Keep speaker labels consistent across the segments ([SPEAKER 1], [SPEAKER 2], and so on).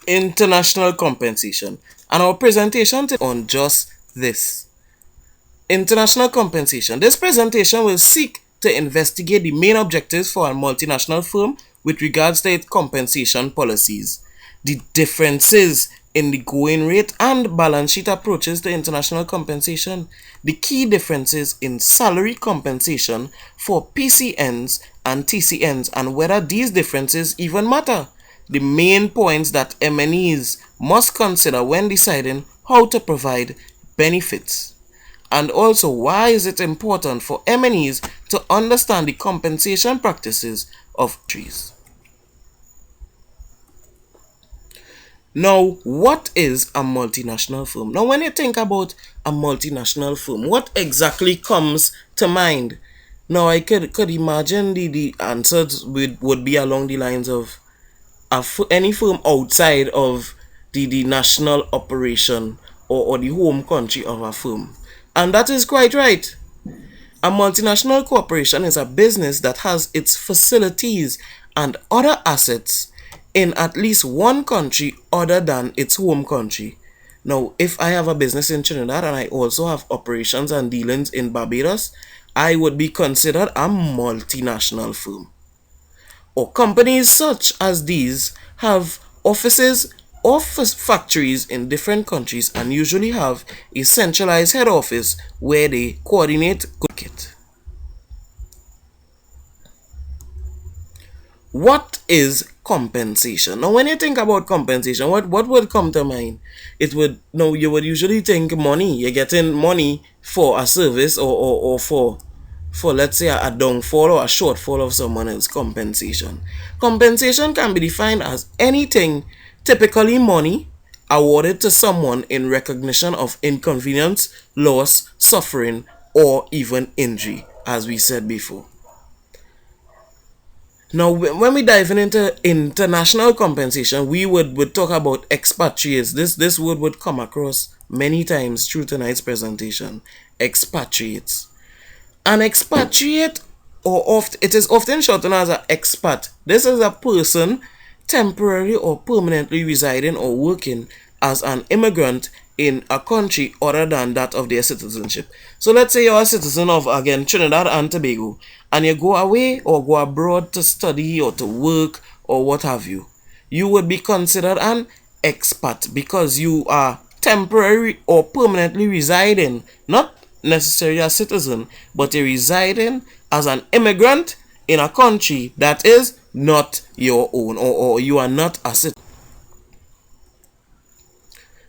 [SPEAKER 1] international compensation, and our presentation on just this. International compensation. This presentation will seek to investigate the main objectives for a multinational firm with regards to its compensation policies, the differences in the going rate and balance sheet approaches to international compensation, the key differences in salary compensation for PCNs and TCNs, and whether these differences even matter, the main points that MNEs must consider when deciding how to provide benefits. And also, why is it important for MNEs to understand the compensation practices of trees? Now, what is a multinational firm? Now, when you think about a multinational firm, what exactly comes to mind? Now, I could imagine the answers would be along the lines of any firm outside of the national operation or the home country of a firm. And that is quite right. A multinational corporation is a business that has its facilities and other assets in at least one country other than its home country. Now, if I have a business in Trinidad and I also have operations and dealings in Barbados, I would be considered a multinational firm. Or companies such as these have offices or factories in different countries and usually have a centralized head office where they coordinate market. What is compensation? Now, when you think about compensation, what would come to mind? It would, no, you would usually think money. You're getting money for a service or for let's say a downfall or a shortfall of someone else's compensation. Compensation can be defined as anything, typically money, awarded to someone in recognition of inconvenience, loss, suffering, or even injury, as we said before. Now, when we dive into international compensation, we would talk about expatriates. This word would come across many times through tonight's presentation. Expatriates. An expatriate, it is often shortened as an expat. This is a person temporarily or permanently residing or working as an immigrant in a country other than that of their citizenship. So let's say you're a citizen of, again, Trinidad and Tobago, and you go away or go abroad to study or to work or what have you. You would be considered an expat because you are temporary or permanently residing, not necessarily a citizen, but you're residing as an immigrant in a country that is not your own, or you are not a citizen.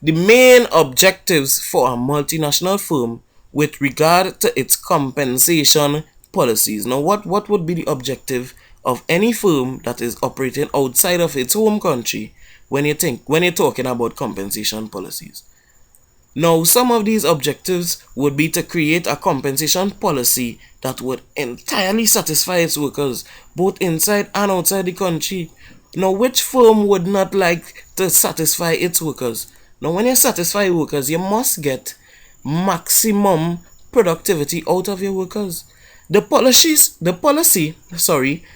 [SPEAKER 1] The main objectives for a multinational firm with regard to its compensation policies. Now, what would be the objective of any firm that is operating outside of its home country when you're talking about compensation policies? Now, some of these objectives would be to create a compensation policy that would entirely satisfy its workers, both inside and outside the country. Now, which firm would not like to satisfy its workers? Now, when you satisfy workers, you must get maximum productivity out of your workers. The policy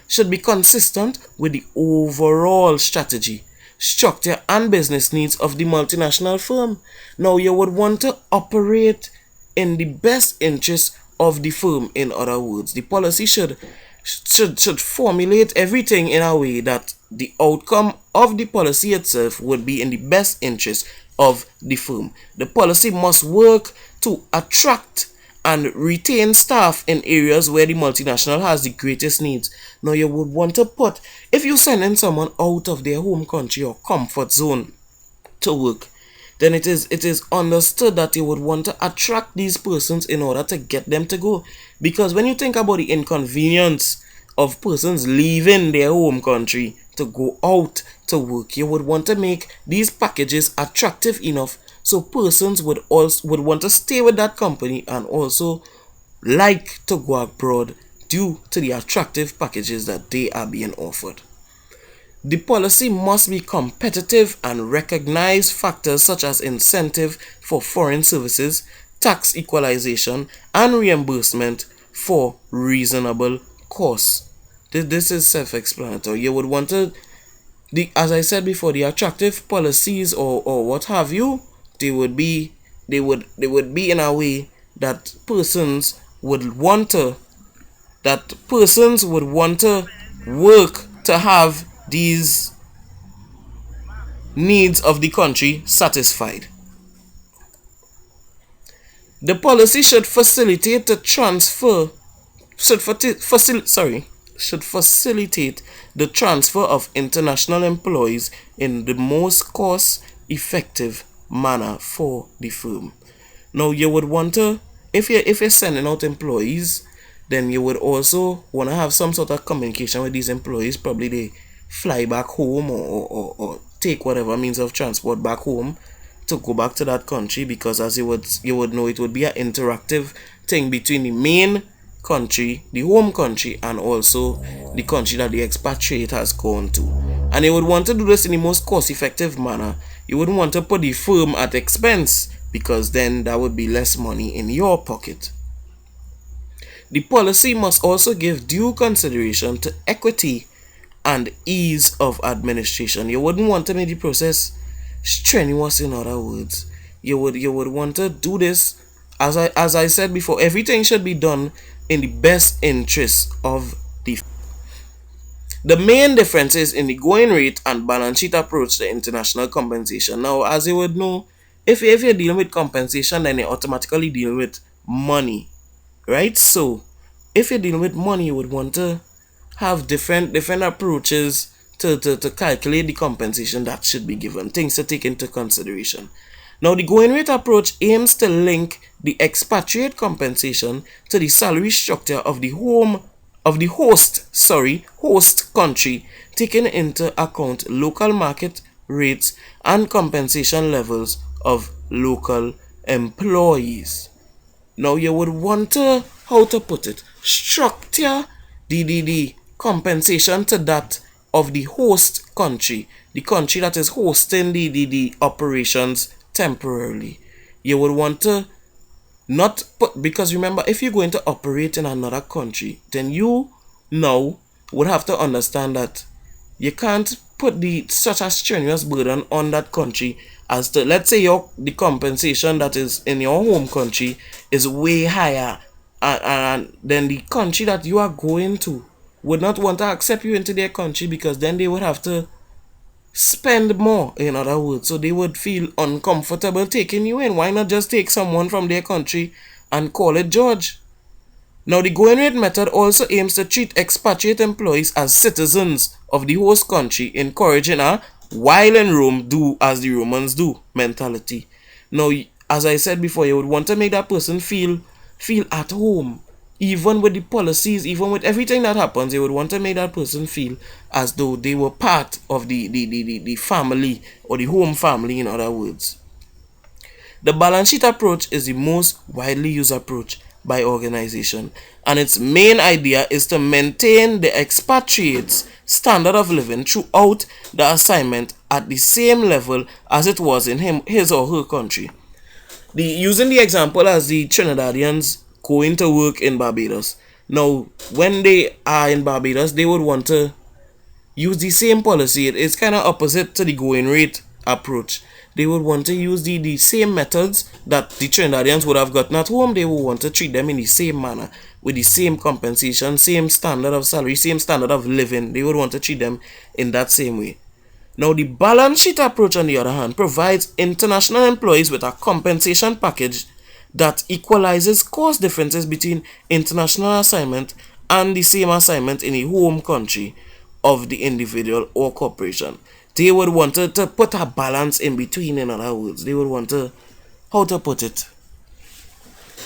[SPEAKER 1] should be consistent with the overall strategy, structure, and business needs of the multinational firm. Now, you would want to operate in the best interest of the firm. In other words, the policy should formulate everything in a way that the outcome of the policy itself would be in the best interest of the firm. The policy must work to attract and retain staff in areas where the multinational has the greatest needs. Now, you would want to put, if you're sending someone out of their home country or comfort zone to work, then it is understood that you would want to attract these persons in order to get them to go. Because when you think about the inconvenience of persons leaving their home country to go out to work, you would want to make these packages attractive enough so persons would want to stay with that company and also like to go abroad due to the attractive packages that they are being offered. The policy must be competitive and recognize factors such as incentive for foreign services, tax equalization, and reimbursement for reasonable costs. This is self-explanatory. You would want to as I said before, the attractive policies or what have you, they would be in a way that persons would want to work to have these needs of the country satisfied. The policy should facilitate the transfer should should facilitate the transfer of international employees in the most cost effective manner for the firm. Now you would want to, if you're sending out employees, then you would also want to have some sort of communication with these employees. Probably they fly back home or take whatever means of transport back home to go back to that country, because as you would know, it would be an interactive thing between the main country, the home country, and also the country that the expatriate has gone to. And you would want to do this in the most cost effective manner. You wouldn't want to put the firm at expense, because then that would be less money in your pocket. The policy must also give due consideration to equity and ease of administration. You wouldn't want to make the process strenuous, in other words. You would want to do this, as I said before, everything should be done in the best interest of the main differences in the going rate and balance sheet approach to international compensation. Now, as you would know, if you're dealing with compensation, then you're automatically dealing with money, right? So if you're dealing with money, you would want to have different approaches to calculate the compensation that should be given, things to take into consideration. Now, the going rate approach aims to link the expatriate compensation to the salary structure of the host country, taking into account local market rates and compensation levels of local employees. Now you would want to, how to put it, structure the compensation to that of the host country, the country that is hosting the operations temporarily. You would want to not put, because remember, if you're going to operate in another country, then you now would have to understand that you can't put such a strenuous burden on that country as to, let's say, the compensation that is in your home country is way higher, and then the country that you are going to would not want to accept you into their country, because then they would have to spend more, in other words. So they would feel uncomfortable taking you in. Why not just take someone from their country and call it George? Now, the going rate method also aims to treat expatriate employees as citizens of the host country, encouraging a while in Rome, do as the Romans do mentality. Now, as I said before, you would want to make that person feel at home. Even with the policies, even with everything that happens, you would want to make that person feel as though they were part of the family, or the home family, in other words. The balance sheet approach is the most widely used approach by organization, and its main idea is to maintain the expatriate's standard of living throughout the assignment at the same level as it was in his or her country. Using the example as the Trinidadians going to work in Barbados. Now, when they are in Barbados, they would want to use the same policy. It's kind of opposite to the going rate approach. They would want to use the same methods that the Trinidadians would have gotten at home. They would want to treat them in the same manner, with the same compensation, same standard of salary, same standard of living. They would want to treat them in that same way. Now, the balance sheet approach, on the other hand, provides international employees with a compensation package that equalizes cost differences between international assignment and the same assignment in the home country of the individual or corporation. They would want to put a balance in between, in other words. They would want to, how to put it,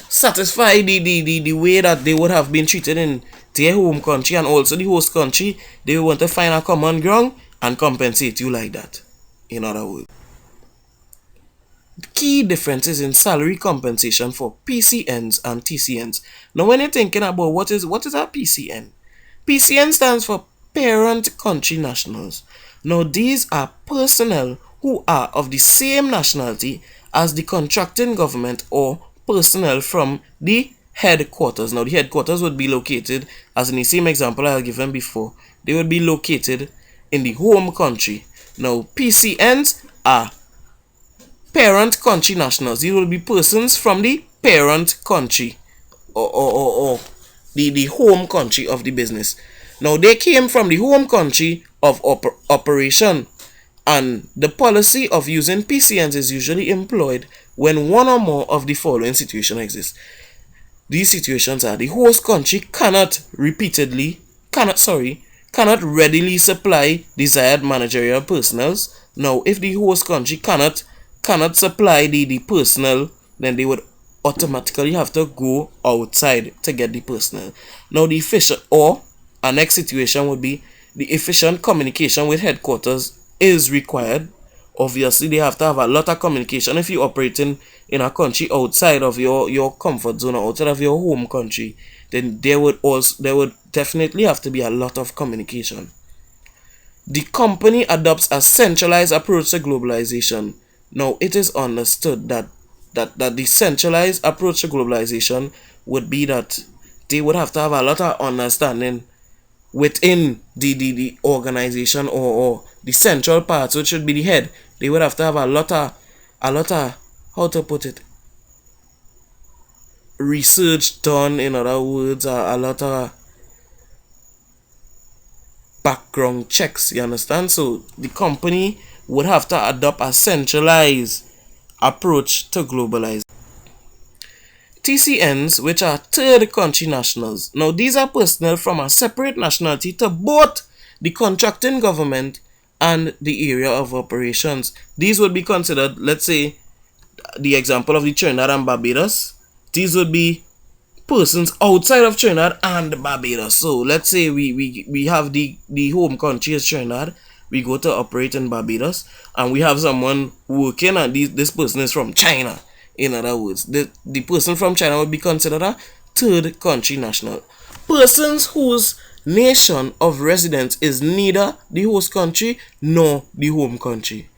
[SPEAKER 1] satisfy the way that they would have been treated in their home country and also the host country. They would want to find a common ground and compensate you like that, in other words. Key differences in salary compensation for PCNs and TCNs. Now, when you're thinking about what is a PCN? PCN stands for Parent Country Nationals. Now, these are personnel who are of the same nationality as the contracting government or personnel from the headquarters. Now, the headquarters would be located, as in the same example I have given before, they would be located in the home country. Now, PCNs are parent country nationals. These will be persons from the parent country, or the home country of the business. Now, they came from the home country of operation, and the policy of using PCNs is usually employed when one or more of the following situations exist. These situations are: the host country cannot readily supply desired managerial personnels. Now, if the host country cannot supply the personnel, then they would automatically have to go outside to get the personnel. Now, the efficient or our next situation would be the efficient communication with headquarters is required. Obviously, they have to have a lot of communication if you're operating in a country outside of your comfort zone or outside of your home country. Then there would definitely have to be a lot of communication. The company adopts a centralized approach to globalization. Now, it is understood that the centralized approach to globalization would be that they would have to have a lot of understanding within the organization, or the central parts, which should be the head. They would have to have a lot of, how to put it, research done, in other words, a lot of background checks, you understand? So the company would have to adopt a centralized approach to globalization. TCNs, which are third country nationals. Now, these are personnel from a separate nationality to both the contracting government and the area of operations. These would be considered, let's say, the example of the Trinidad and Barbados. These would be persons outside of Trinidad and Barbados. So let's say we have the home country is Trinidad. We go to operate in Barbados, and we have someone working, and this person is from China. In other words, the person from China would be considered a third country national. Persons whose nation of residence is neither the host country nor the home country.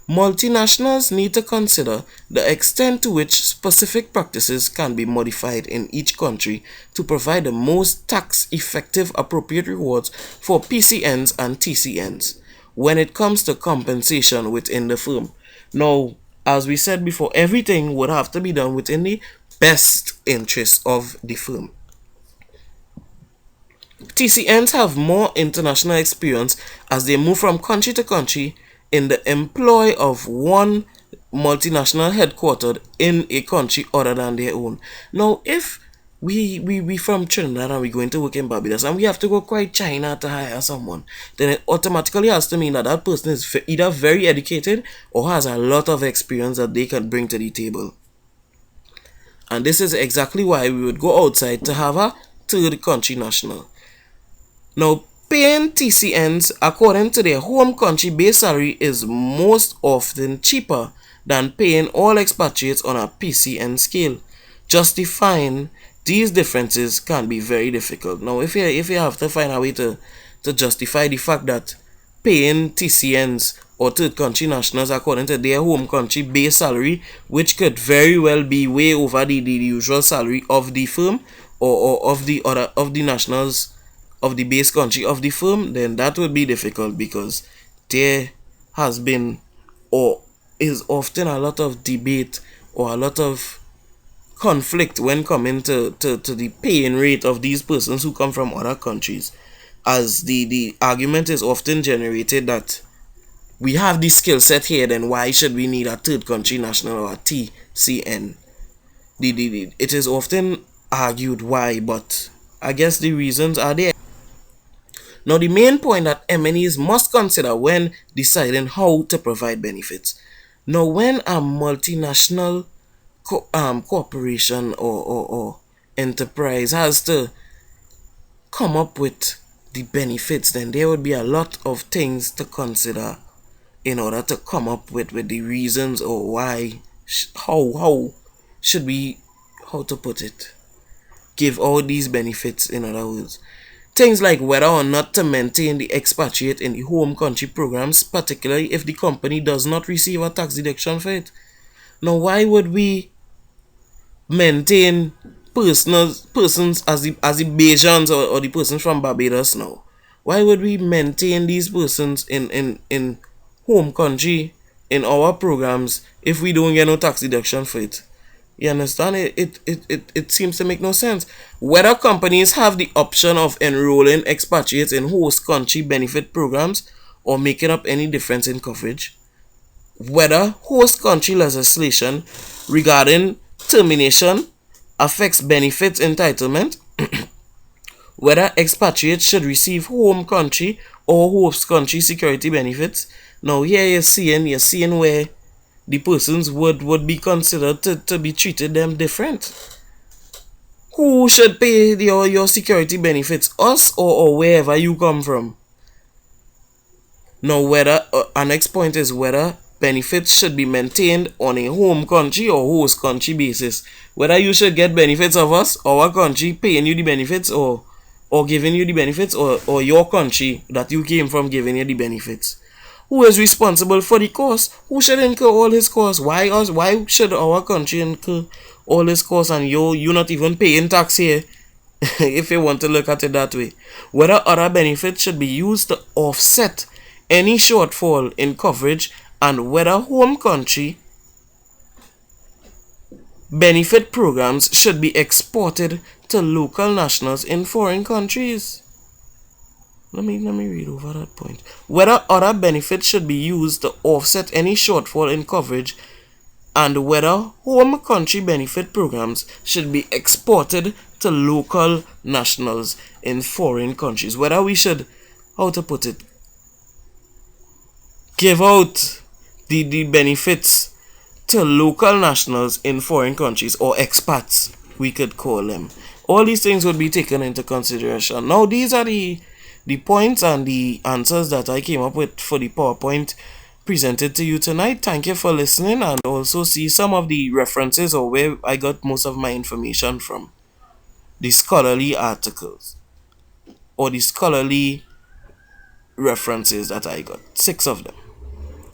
[SPEAKER 1] Multinationals need to consider the extent to which specific practices can be modified in each country to provide the most tax-effective appropriate rewards for PCNs and TCNs when it comes to compensation within the firm. Now, as we said before, everything would have to be done within the best interest of the firm. TCNs have more international experience as they move from country to country in the employ of one multinational headquartered in a country other than their own. Now, if we from Trinidad and we going to work in Barbados and we have to go quite China to hire someone, then it automatically has to mean that that person is either very educated or has a lot of experience that they can bring to the table. And this is exactly why we would go outside to have a third country national. Now, paying TCNs according to their home country base salary is most often cheaper than paying all expatriates on a PCN scale. Justifying these differences can be very difficult. Now, if you have to find a way to justify the fact that paying TCNs or third country nationals according to their home country base salary, which could very well be way over the usual salary of the firm, or of the nationals of the base country of the firm, then that would be difficult, because there has been or is often a lot of debate or a lot of conflict when coming to the paying rate of these persons who come from other countries, as the argument is often generated that we have this skill set here, then why should we need a third country national or a TCN? It is often argued why, but I guess the reasons are there. Now, the main point that MNEs must consider when deciding how to provide benefits. Now, when a multinational corporation or enterprise has to come up with the benefits, then there would be a lot of things to consider in order to come up with the reasons, or why, how should we, how to put it, give all these benefits. In other words, things like whether or not to maintain the expatriate in the home country programs, particularly if the company does not receive a tax deduction for it. Now, why would we maintain persons as the Bajans or the persons from Barbados now? Why would we maintain these persons in home country in our programs if we don't get no tax deduction for it? You understand? It seems to make no sense. Whether companies have the option of enrolling expatriates in host country benefit programs or making up any difference in coverage, whether host country legislation regarding termination affects benefits entitlement, whether expatriates should receive home country or host country security benefits. Now here you're seeing where the persons would be considered to be treated them different. Who should pay your security benefits? Us or wherever you come from? Now whether our next point is whether benefits should be maintained on a home country or host country basis. Whether you should get benefits of us, our country paying you the benefits, or giving you the benefits, or your country that you came from giving you the benefits. Who is responsible for the cost? Who should incur all his costs? Why us? Why should our country incur all his costs and you not even paying tax here? If you want to look at it that way. Whether other benefits should be used to offset any shortfall in coverage, and whether home country benefit programs should be exported to local nationals in foreign countries. Let me read over that point. Whether other benefits should be used to offset any shortfall in coverage, and whether home country benefit programs should be exported to local nationals in foreign countries. Whether we should, how to put it, give out the benefits to local nationals in foreign countries, or expats, we could call them. All these things would be taken into consideration. Now, these are the points and the answers that I came up with for the PowerPoint presented to you tonight. Thank you for listening, and also see some of the references or where I got most of my information from. The scholarly articles or the scholarly references that I got, 6 of them.